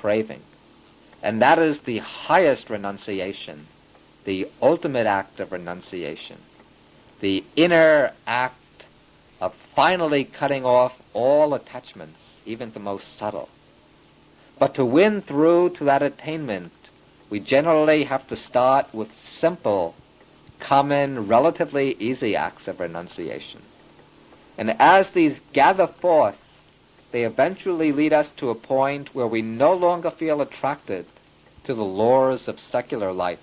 craving. And that is the highest renunciation, the ultimate act of renunciation, the inner act of finally cutting off all attachments, even the most subtle. But to win through to that attainment, we generally have to start with simple, common, relatively easy acts of renunciation. And as these gather force, they eventually lead us to a point where we no longer feel attracted to the lures of secular life,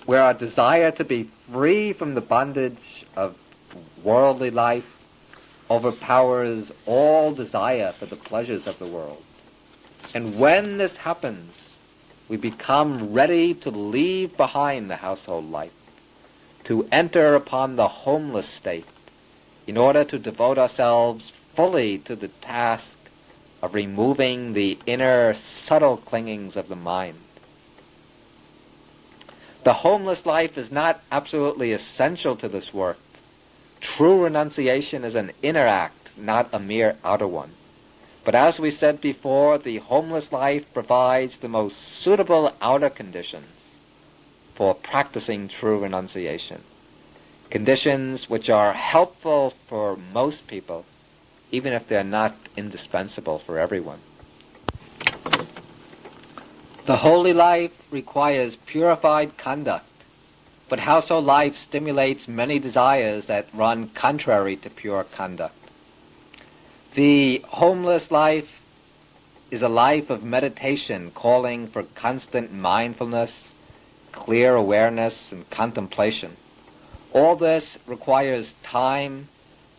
where our desire to be free from the bondage of worldly life overpowers all desire for the pleasures of the world. And when this happens, we become ready to leave behind the household life, to enter upon the homeless state, in order to devote ourselves fully to the task of removing the inner subtle clingings of the mind. The homeless life is not absolutely essential to this work. True renunciation is an inner act, not a mere outer one. But as we said before, the homeless life provides the most suitable outer conditions for practicing true renunciation. Conditions which are helpful for most people, even if they're not indispensable for everyone. The holy life requires purified conduct, but household life stimulates many desires that run contrary to pure conduct. The homeless life is a life of meditation, calling for constant mindfulness, clear awareness, and contemplation. All this requires time,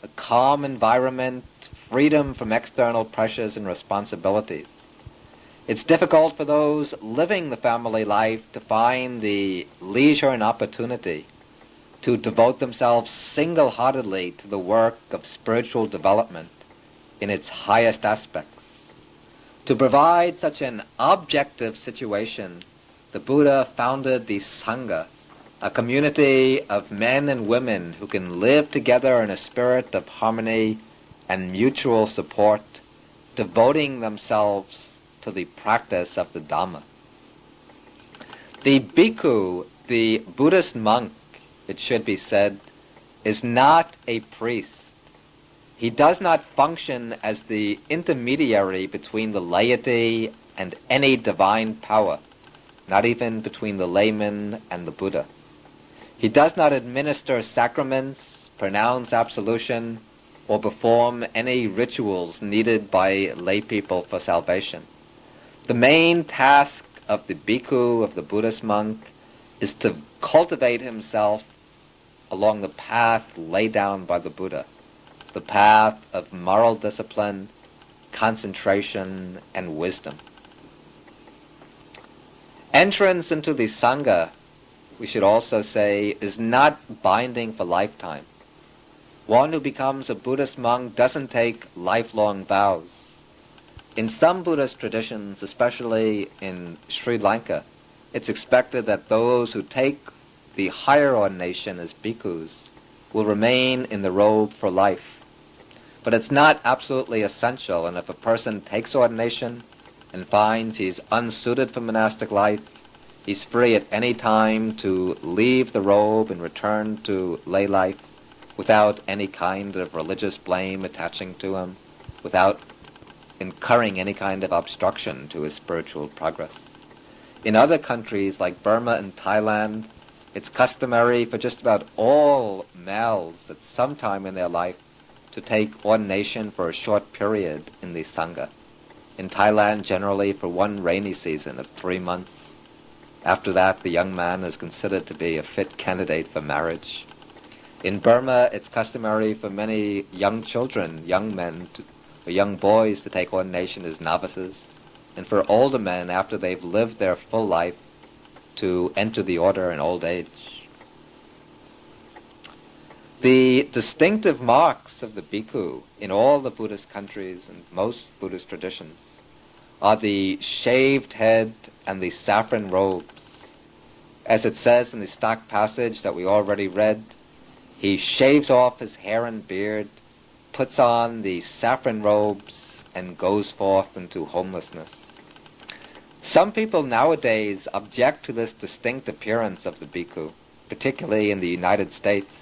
a calm environment, freedom from external pressures and responsibilities. It's difficult for those living the family life to find the leisure and opportunity to devote themselves single-heartedly to the work of spiritual development in its highest aspects. To provide such an objective situation, the Buddha founded the Sangha, a community of men and women who can live together in a spirit of harmony and mutual support, devoting themselves to the practice of the Dhamma. The bhikkhu, the Buddhist monk, it should be said, is not a priest. He does not function as the intermediary between the laity and any divine power, not even between the layman and the Buddha. He does not administer sacraments, pronounce absolution, or perform any rituals needed by lay people for salvation. The main task of the bhikkhu, of the Buddhist monk, is to cultivate himself along the path laid down by the Buddha, the path of moral discipline, concentration, and wisdom. Entrance into the Sangha, we should also say, is not binding for lifetime. One who becomes a Buddhist monk doesn't take lifelong vows. In some Buddhist traditions, especially in Sri Lanka, it's expected that those who take the higher ordination as bhikkhus will remain in the robe for life. But it's not absolutely essential, and if a person takes ordination and finds he's unsuited for monastic life, he's free at any time to leave the robe and return to lay life without any kind of religious blame attaching to him, without incurring any kind of obstruction to his spiritual progress. In other countries like Burma and Thailand, it's customary for just about all males at some time in their life to take ordination for a short period in the Sangha. In Thailand, generally for one rainy season of 3 months. After that, the young man is considered to be a fit candidate for marriage. In Burma, it's customary for many young children, young men, or young boys to take ordination as novices, and for older men, after they've lived their full life, to enter the order in old age. The distinctive marks of the bhikkhu in all the Buddhist countries and most Buddhist traditions are the shaved head and the saffron robes. As it says in the stock passage that we already read, he shaves off his hair and beard, puts on the saffron robes, and goes forth into homelessness. Some people nowadays object to this distinct appearance of the bhikkhu, particularly in the United States.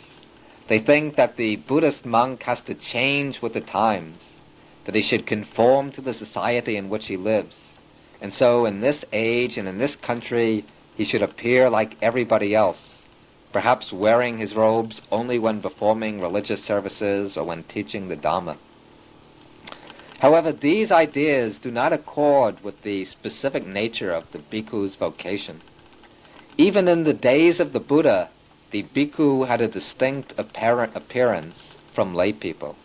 They think that the Buddhist monk has to change with the times, that he should conform to the society in which he lives. And so in this age and in this country, he should appear like everybody else, perhaps wearing his robes only when performing religious services or when teaching the Dhamma. However, these ideas do not accord with the specific nature of the bhikkhu's vocation. Even in the days of the Buddha, the bhikkhu had a distinct appearance from lay people.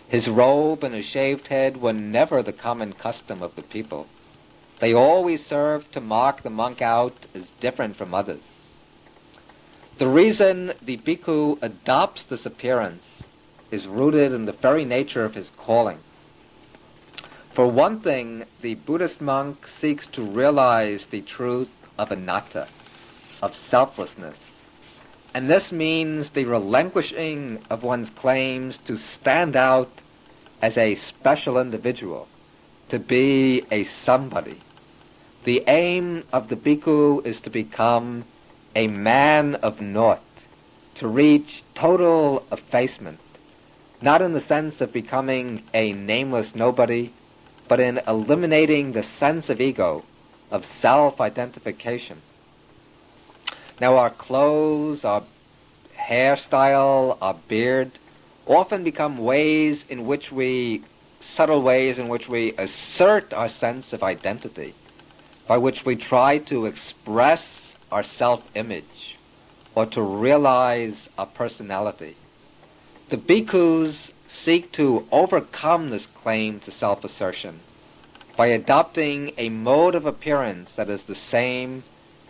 His robe and his shaved head were never the common custom of the people. They always served to mark the monk out as different from others. The reason the bhikkhu adopts this appearance is rooted in the very nature of his calling. For one thing, the Buddhist monk seeks to realize the truth of anatta, of selflessness. And this means the relinquishing of one's claims to stand out as a special individual, to be a somebody. The aim of the bhikkhu is to become a man of naught, to reach total effacement, not in the sense of becoming a nameless nobody, but in eliminating the sense of ego, of self-identification. Now our clothes, our hairstyle, our beard often become subtle ways in which we assert our sense of identity, by which we try to express our self-image or to realize our personality. The bhikkhus seek to overcome this claim to self-assertion by adopting a mode of appearance that is the same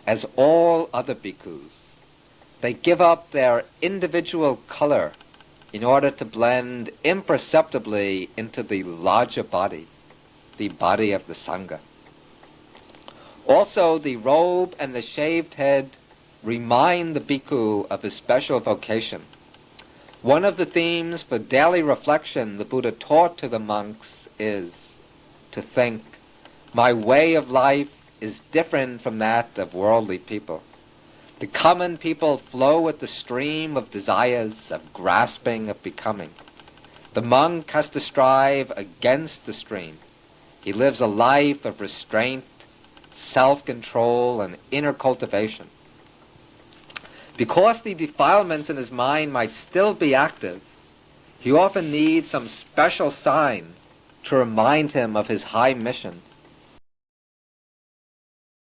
as all other bhikkhus. They give up their individual color in order to blend imperceptibly into the larger body, the body of the Sangha. Also, the robe and the shaved head remind the bhikkhu of his special vocation. One of the themes for daily reflection the Buddha taught to the monks is to think, my way of life is different from that of worldly people. The common people flow with the stream of desires, of grasping, of becoming. The monk has to strive against the stream. He lives a life of restraint, self-control, and inner cultivation. Because the defilements in his mind might still be active, he often needs some special sign to remind him of his high mission,